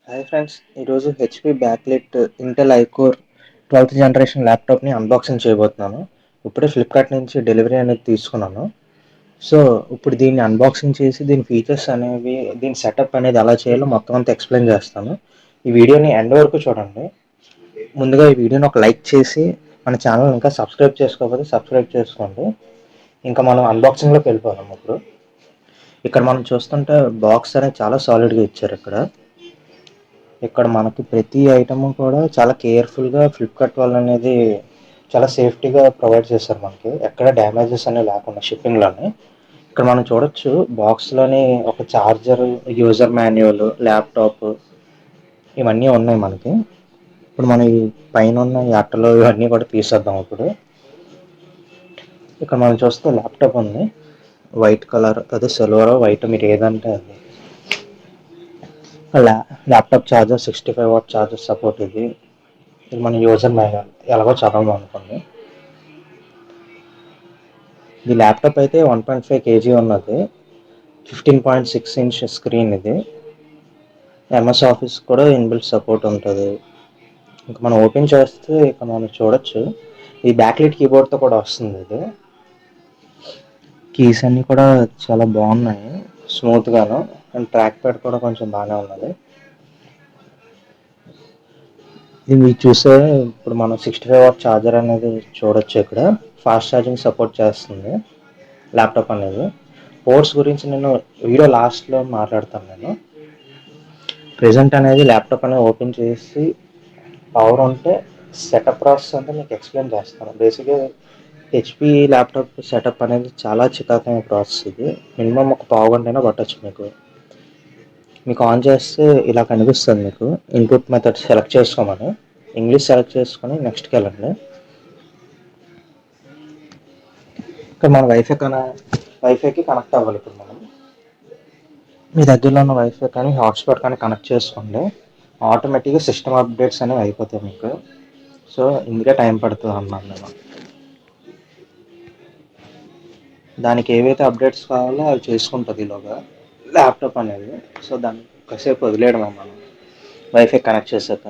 Hi friends, ఈరోజు HP backlit Intel iCore 12th generation ల్యాప్టాప్ని unboxing చేయబోతున్నాను. ఇప్పుడే ఫ్లిప్కార్ట్ నుంచి డెలివరీ అనేది తీసుకున్నాను. సో ఇప్పుడు దీన్ని అన్బాక్సింగ్ చేసి దీని ఫీచర్స్ అనేవి, దీని సెటప్ అనేది ఎలా చేయాలో మొత్తం అంతా ఎక్స్ప్లెయిన్ చేస్తాను. ఈ వీడియోని ఎండ్ వరకు చూడండి. ముందుగా ఈ వీడియోని ఒక లైక్ చేసి మన ఛానల్ ఇంకా సబ్స్క్రైబ్ చేసుకోకపోతే సబ్స్క్రైబ్ చేసుకోండి. ఇంకా మనం అన్బాక్సింగ్లోకి వెళ్ళిపోదాం. ఇప్పుడు ఇక్కడ మనం చూస్తుంటే బాక్స్ అనేది చాలా సాలిడ్గా ఇచ్చారు. ఇక్కడ మనకి ప్రతి ఐటమ్ కూడా చాలా కేర్ఫుల్గా ఫ్లిప్కార్ట్ వాళ్ళు అనేది చాలా సేఫ్టీగా ప్రొవైడ్ చేశారు. మనకి ఎక్కడ డ్యామేజెస్ అనేవి లేకుండా షిప్పింగ్లోని. ఇక్కడ మనం చూడొచ్చు బాక్స్లోని ఒక చార్జర్, యూజర్ మాన్యువల్, ల్యాప్టాప్ ఇవన్నీ ఉన్నాయి మనకి. ఇప్పుడు మన ఈ పైన ఉన్న ఈ అట్టలు ఇవన్నీ కూడా తీసేద్దాం. ఇప్పుడు ఇక్కడ మనం చూస్తే ల్యాప్టాప్ ఉంది, వైట్ కలర్, అదే సిల్వర్ వైట్ మీరు ఏదంటే అది. Laptop charger 65 what charger support. ఇది మన యూజర్ మాన్యువల్ ఎలాగో చదవడం అనుకోండి. ఈ ల్యాప్టాప్ అయితే 1.5 kg ఉన్నది, 15.6 inch స్క్రీన్. ఇది ఎంఎస్ ఆఫీస్ కూడా ఇన్బిల్ట్ సపోర్ట్ ఉంటుంది. ఇంకా మనం ఓపెన్ చేస్తే ఇక్కడ మనం చూడొచ్చు ఈ బ్యాక్లైట్ కీబోర్డ్తో కూడా వస్తుంది. ఇది కీస్ అన్నీ కూడా చాలా బాగున్నాయి, స్మూత్గాను. అండ్ ట్రాక్ ప్యాడ్ కూడా కొంచెం బాగానే ఉన్నది. ఇది మీరు చూసే ఇప్పుడు మనం 65 వాట్ ఛార్జర్ అనేది చూడొచ్చు. ఇక్కడ ఫాస్ట్ ఛార్జింగ్ సపోర్ట్ చేస్తుంది ల్యాప్టాప్ అనేది. పోర్ట్స్ గురించి నేను వీడియో లాస్ట్లో మాట్లాడతాను. నేను ప్రెజెంట్ అనేది ల్యాప్టాప్ అనేది ఓపెన్ చేసి పవర్ ఉంటే సెటప్ ప్రాసెస్ అంటే మీకు ఎక్స్ప్లెయిన్ చేస్తాను. బేసిక్గా హెచ్పి ల్యాప్టాప్ సెటప్ అనేది చాలా చికాకైన ప్రాసెస్. ఇది మినిమం ఒక పావు గంట అయినా పట్టచ్చు. మీకు ఆన్ చేస్తే ఇలా కనిపిస్తుంది. మీకు ఇన్పుట్ మెథడ్ సెలెక్ట్ చేసుకోమని ఇంగ్లీష్ సెలెక్ట్ చేసుకొని నెక్స్ట్కి వెళ్ళండి. ఇక్కడ మన వైఫైకి కనెక్ట్ అవ్వాలి. ఇప్పుడు మనం మీ దగ్గరలో ఉన్న వైఫై కానీ హాట్స్పాట్ కానీ కనెక్ట్ చేసుకోండి. ఆటోమేటిక్గా సిస్టమ్ అప్డేట్స్ అనేవి అయిపోతాయి మీకు. సో ఇందుకే టైం పడుతుంది అన్నాను నేను. దానికి ఏవైతే అప్డేట్స్ కావాలో అవి చేసుకుంటుంది ఈలోగా ల్యాప్టాప్ అనేది. సో దాన్ని కాసేపు వదిలేయడమే మనం వైఫై కనెక్ట్ చేశాక.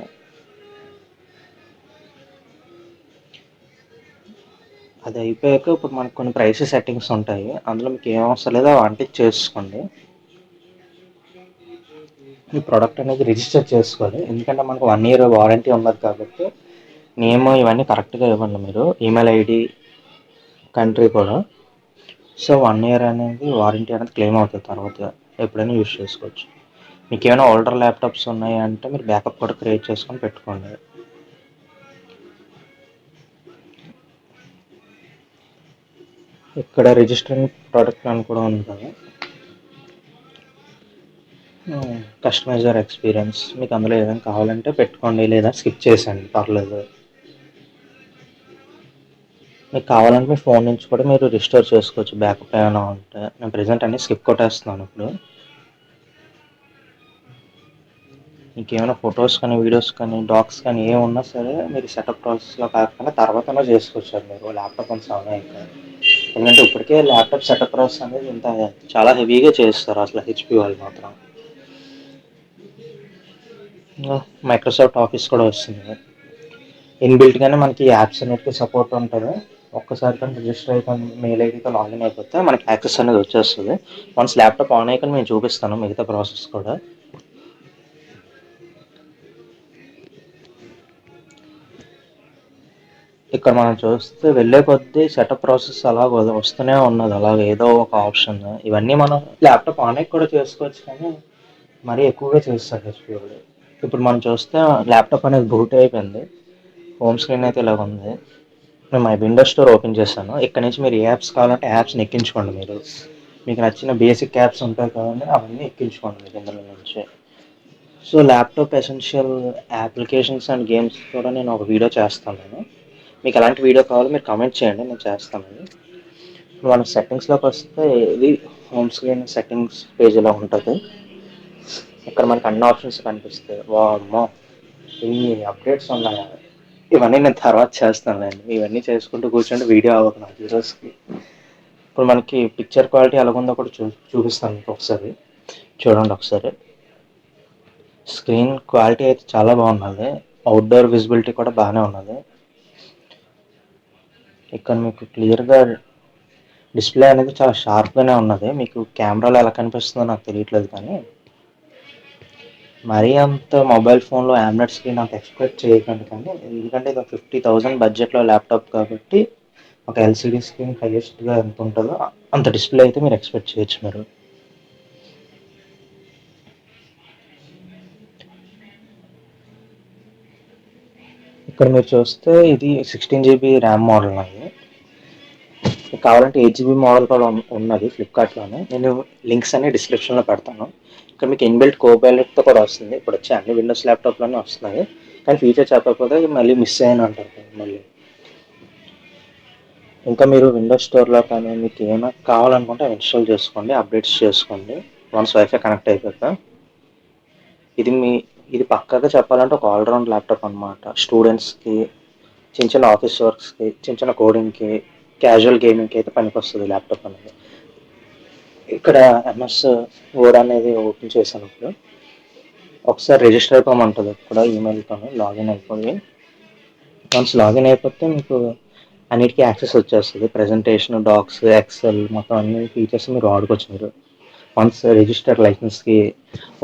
అది అయిపోయాక ఇప్పుడు మనకు కొన్ని ప్రైస్ సెట్టింగ్స్ ఉంటాయి. అందులో మీకు ఏం అవసరం లేదో అవి చేసుకోండి. ఈ ప్రోడక్ట్ అనేది రిజిస్టర్ చేసుకోవాలి, ఎందుకంటే మనకు 1 year వారంటీ ఉన్నది కాబట్టి. నేమ్ ఇవన్నీ కరెక్ట్గా ఇవ్వండి మీరు, ఈమెయిల్ ఐడి, కంట్రీ కూడా. సో 1 year అనేది వారంటీ అనేది క్లెయిమ్ అవుతుంది, తర్వాత ఎప్పుడైనా యూజ్ చేసుకోవచ్చు. మీకు ఏమైనా ఓల్డర్ ల్యాప్టాప్స్ ఉన్నాయి అంటే మీరు బ్యాకప్ కూడా క్రియేట్ చేసుకొని పెట్టుకోండి. ఇక్కడ రిజిస్టరింగ్ ప్రోడక్ట్ అని కూడా ఉంటుంది. కస్టమైజర్ ఎక్స్పీరియన్స్ మీకు అందులో ఏదైనా కావాలంటే పెట్టుకోండి, లేదా స్కిప్ చేసేయండి, పర్లేదు. మీకు కావాలంటే మీ ఫోన్ నుంచి కూడా మీరు రిస్టోర్ చేసుకోవచ్చు, బ్యాకప్ ఏమైనా ఉంటే. నేను ప్రెజెంట్ అన్ని స్కిప్ కొట్టేస్తున్నాను. ఇప్పుడు మీకు ఏమైనా ఫొటోస్ కానీ, వీడియోస్ కానీ, డాక్స్ కానీ ఏమున్నా సరే మీరు సెటప్ ప్రాసెస్లో కాకుండా తర్వాతనే చేసుకోవచ్చు. మీరు ల్యాప్టాప్ అని సమయం. ఎందుకంటే ఇప్పటికే ల్యాప్టాప్ సెటప్ ప్రాసెస్ అనేది ఇంత చాలా హెవీగా చేస్తారు అసలు హెచ్పి వాళ్ళు మాత్రం. మైక్రోసాఫ్ట్ ఆఫీస్ కూడా వస్తుంది ఇన్బిల్ట్గానే. మనకి యాప్స్ అన్నిటికీ సపోర్ట్ ఉంటుంది. ఒక్కసారి కానీ రిజిస్టర్ అయిపోయి మెయిల్ ఐడితో లాగిన్ అయిపోతే మనకి యాక్సెస్ అనేది వచ్చేస్తుంది. వన్స్ ల్యాప్టాప్ ఆన్ అయ్యాక నేను చూపిస్తాను మిగతా ప్రాసెస్ కూడా. ఇక్కడ మనం చూస్తే వెళ్ళే కొద్దీ సెటప్ ప్రాసెస్ అలా వస్తూనే ఉన్నది, అలాగే ఏదో ఒక ఆప్షన్. ఇవన్నీ మనం ల్యాప్టాప్ ఆన్ అయ్యి కూడా చేసుకోవచ్చు, కానీ మరీ ఎక్కువగా చేస్తారు హెచ్పి వాళ్ళు. ఇప్పుడు మనం చూస్తే ల్యాప్టాప్ అనేది బూట్ అయిపోయింది. హోమ్ స్క్రీన్ అయితే ఇలా ఉంది. నేను మై విండోస్ స్టోర్ ఓపెన్ చేశాను. ఇక్కడ నుంచి మీరు ఏ యాప్స్ కావాలంటే యాప్స్ని ఎక్కించుకోండి. మీకు నచ్చిన బేసిక్ యాప్స్ ఉంటాయి కదండి, అవన్నీ ఎక్కించుకోండి మీకు ఇందులో నుంచి. So laptop essential applications and games కూడా నేను ఒక వీడియో చేస్తాను. మీకు ఎలాంటి వీడియో కావాలో మీరు కామెంట్ చేయండి, నేను చేస్తాను. ఇప్పుడు మన సెట్టింగ్స్లోకి వస్తే ఇది హోమ్ స్క్రీన్ సెట్టింగ్స్ పేజ్ ఇలా ఉంటుంది. ఇక్కడ మనకు అన్ని ఆప్షన్స్ కనిపిస్తాయి. వామ్మో, ఇన్ని అప్డేట్స్ ఉన్నాయా! ఇవన్నీ నేను తర్వాత చేస్తానులేండి. ఇవన్నీ చేసుకుంటూ కూర్చుంటే వీడియో అవ్వదు నాకు ఈరోజుకి. ఇప్పుడు మనకి పిక్చర్ క్వాలిటీ ఎలాగుందో కూడా చూపిస్తాను మీకు ఒకసారి. చూడండి ఒకసారి. స్క్రీన్ క్వాలిటీ అయితే చాలా బాగున్నది. అవుట్డోర్ విజిబిలిటీ కూడా బాగానే ఉన్నది. ఇక్కడ మీకు క్లియర్గా డిస్ప్లే అనేది చాలా షార్ప్గానే ఉన్నది. మీకు కెమెరాలో ఎలా కనిపిస్తుందో నాకు తెలియట్లేదు, కానీ మరీ అంత మొబైల్ ఫోన్లో AMOLED స్క్రీన్ అంత ఎక్స్పెక్ట్ చేయకండి. కానీ ఎందుకంటే ఇది 50,000 బడ్జెట్లో ల్యాప్టాప్ కాబట్టి ఒక LCD స్క్రీన్ హైయెస్ట్గా ఎంత ఉంటుందో అంత డిస్ప్లే అయితే మీరు ఎక్స్పెక్ట్ చేయొచ్చు మీరు. ఇక్కడ మీరు చూస్తే ఇది 16 GB ర్యామ్ మోడల్ అది. కావాలంటే 8 GB మోడల్ కూడా ఉన్నది ఫ్లిప్కార్ట్లోనే. నేను లింక్స్ అన్ని డిస్క్రిప్షన్లో పెడతాను. ఇక్కడ మీకు ఇన్బిల్ట్ కోపైలట్తో కూడా వస్తుంది. ఇప్పుడు వచ్చే అన్ని విండోస్ ల్యాప్టాప్లోనే వస్తున్నాయి, కానీ ఫీచర్ చెప్పకపోతే మళ్ళీ మిస్ అయ్యాను అంటారు మళ్ళీ. ఇంకా మీరు విండోస్ స్టోర్లో కానీ మీకు ఏమైనా కావాలనుకుంటే అవి ఇన్స్టాల్ చేసుకోండి, అప్డేట్స్ చేసుకోండి వన్స్ వైఫై కనెక్ట్ అయిపోయాక. ఇది పక్కాగా చెప్పాలంటే ఒక ఆల్రౌండ్ ల్యాప్టాప్ అనమాట. స్టూడెంట్స్కి, చిన్న చిన్న ఆఫీస్ వర్క్స్కి, చిన్న చిన్న కోడింగ్కి, క్యాజువల్ గేమింగ్కి అయితే పనికి వస్తుంది ల్యాప్టాప్ అనేది. ఇక్కడ MS వర్డ్ అనేది ఓపెన్ చేశాను. ఇప్పుడు ఒకసారి రిజిస్టర్ అయిపోమంటుంది ఇక్కడ ఈమెయిల్తో లాగిన్ అయిపోయి. వన్స్ లాగిన్ అయిపోతే మీకు అన్నిటికీ యాక్సెస్ వచ్చేస్తుంది. ప్రజెంటేషన్, డాక్స్, ఎక్సెల్ మొత్తం అన్ని ఫీచర్స్ మీరు వాడుకోవచ్చు. మీరు వన్స్ రిజిస్టర్ లైసెన్స్కి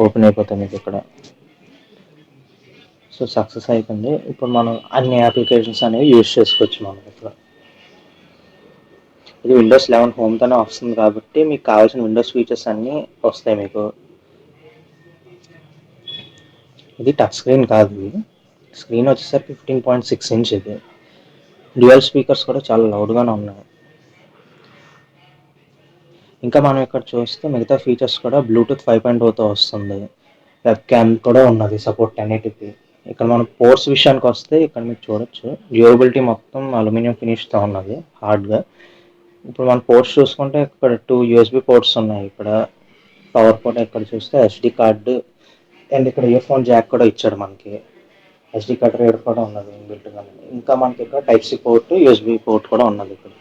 ఓపెన్ అయిపోతాయి మీకు ఇక్కడ. సో సక్సెస్ అయిపోయింది. ఇప్పుడు మనం అన్ని అప్లికేషన్స్ అనేవి యూజ్ చేసుకోవచ్చు మనం ఇక్కడ. ఇది Windows 11 హోమ్తోనే వస్తుంది కాబట్టి మీకు కావాల్సిన విండోస్ ఫీచర్స్ అన్నీ వస్తాయి మీకు. ఇది టచ్ స్క్రీన్ కాదు, ఇది స్క్రీన్ వచ్చేసరికి 15.6 ఇంచ్. ఇది డ్యూయల్ స్పీకర్స్ కూడా చాలా లౌడ్గానే ఉన్నాయి. ఇంకా మనం ఇక్కడ చూస్తే మిగతా ఫీచర్స్ కూడా బ్లూటూత్ 5.0తో వస్తుంది. వెబ్ క్యామ్ కూడా ఉన్నది, సపోర్ట్ 1080p. ఇక్కడ మనం పోర్ట్స్ విషయానికి వస్తే ఇక్కడ మీరు చూడొచ్చు డ్యూరబిలిటీ మొత్తం అల్యూమినియం ఫినిష్తో ఉన్నది హార్డ్గా. ఇప్పుడు మనం పోర్ట్స్ చూసుకుంటే ఇక్కడ 2 USB పోర్ట్స్ ఉన్నాయి. ఇక్కడ పవర్ పోర్ట్, ఇక్కడ చూస్తే SD కార్డు, అండ్ ఇక్కడ ఇయర్ ఫోన్ జాక్ కూడా ఇచ్చాడు మనకి. SD కార్డ్ రీడర్ కూడా ఉన్నది ఇన్బిల్ట్గా. ఇంకా మనకి ఇక్కడ Type-C పోర్ట్, USB పోర్ట్ కూడా ఉన్నది ఇక్కడ.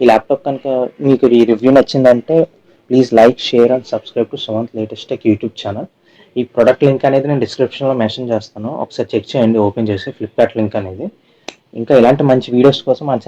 ఈ ల్యాప్టాప్ కనుక మీకు ఈ రివ్యూ నచ్చిందంటే please like, share and subscribe to Sumanth latest tech YouTube channel. ఈ ప్రొడక్ట్ లింక్ అనేది నేను డిస్క్రిప్షన్లో మెన్షన్ చేస్తాను, ఒకసారి చెక్ చేయండి ఓపెన్ చేసి ఫ్లిప్కార్ట్ లింక్ అనేది. ఇంకా ఇలాంటి మంచి వీడియోస్ కోసం మన